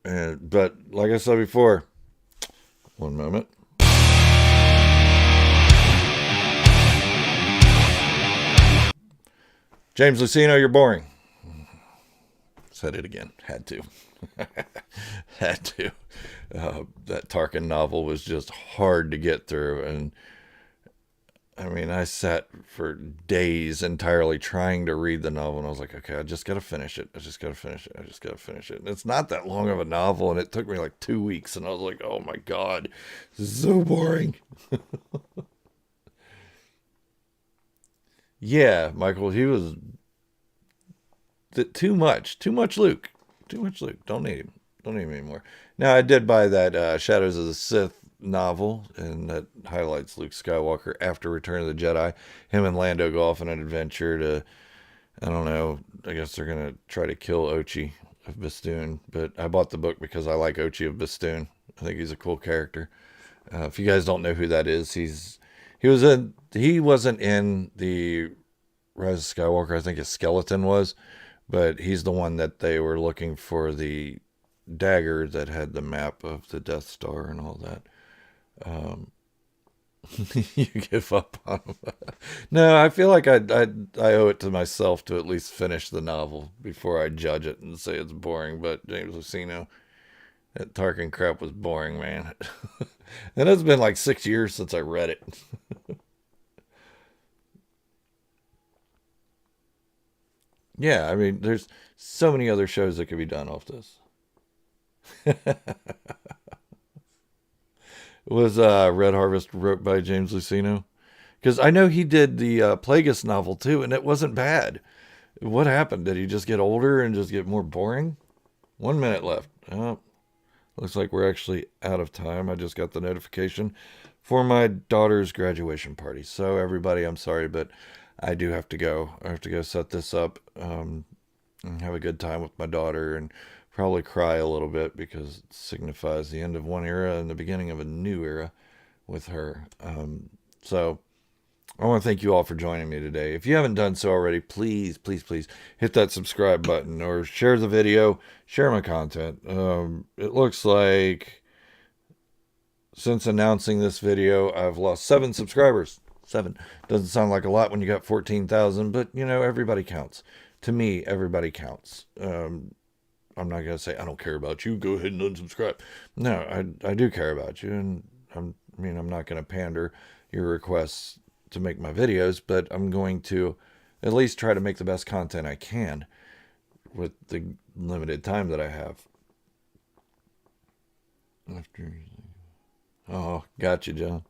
but like I said before, one moment. James Lucino, you're boring. Said it again. Had to. Had to. That Tarkin novel was just hard to get through. And I mean, I sat for days entirely trying to read the novel. And I was like, okay, I just got to finish it. I just got to finish it. I just got to finish it. And it's not that long of a novel. And it took me like 2 weeks. And I was like, oh my God, this is so boring. Yeah, Michael, he was too much Luke, too much Luke. Don't need him anymore. Now I did buy that Shadows of the Sith novel, and that highlights Luke Skywalker after Return of the Jedi. Him and Lando go off on an adventure to, I don't know. I guess they're gonna try to kill Ochi of Bastoon, but I bought the book because I like Ochi of Bastoon. I think he's a cool character. If you guys don't know who that is, he wasn't in the Rise of Skywalker. I think his skeleton was, but he's the one that they were looking for the dagger that had the map of the Death Star and all that. Um, you give up on him. No, I feel like I owe it to myself to at least finish the novel before I judge it and say it's boring. But James Lucino, that Tarkin crap was boring, man. And it's been like 6 years since I read it. Yeah, I mean, there's so many other shows that could be done off this. Was Red Harvest wrote by James Lucino? Because I know he did the Plagueis novel too, and it wasn't bad. What happened? Did he just get older and just get more boring? 1 minute left. Oh, looks like we're actually out of time. I just got the notification for my daughter's graduation party. So everybody, I'm sorry, but I do have to go. I have to go set this up and have a good time with my daughter and probably cry a little bit because it signifies the end of one era and the beginning of a new era with her. So I want to thank you all for joining me today. If you haven't done so already, please, please, please hit that subscribe button or share the video, share my content. It looks like since announcing this video, I've lost 7 subscribers. 7. Doesn't sound like a lot when you got 14,000, but you know, everybody counts. To me, everybody counts. I'm not going to say I don't care about you. Go ahead and unsubscribe. No, I do care about you. And I'm not going to pander your requests to make my videos, but I'm going to at least try to make the best content I can with the limited time that I have. Oh, gotcha, John.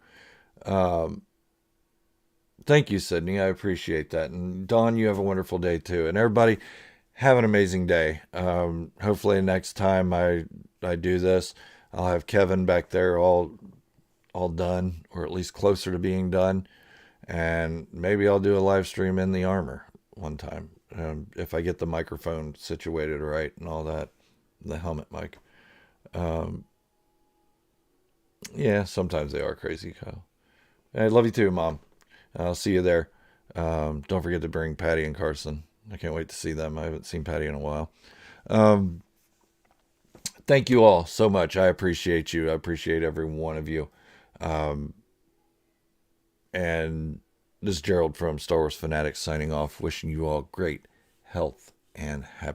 Thank you, Sydney. I appreciate that. And Dawn, you have a wonderful day too. And everybody, have an amazing day. Hopefully next time I do this, I'll have Kevin back there all done, or at least closer to being done. And maybe I'll do a live stream in the armor one time, if I get the microphone situated right and all that, the helmet mic. Yeah, sometimes they are crazy, Kyle. I love you too, Mom. I'll see you there. Don't forget to bring Patty and Carson. I can't wait to see them. I haven't seen Patty in a while. Thank you all so much. I appreciate you. I appreciate every one of you. And this is Gerald from Star Wars Fanatics signing off, wishing you all great health and happiness.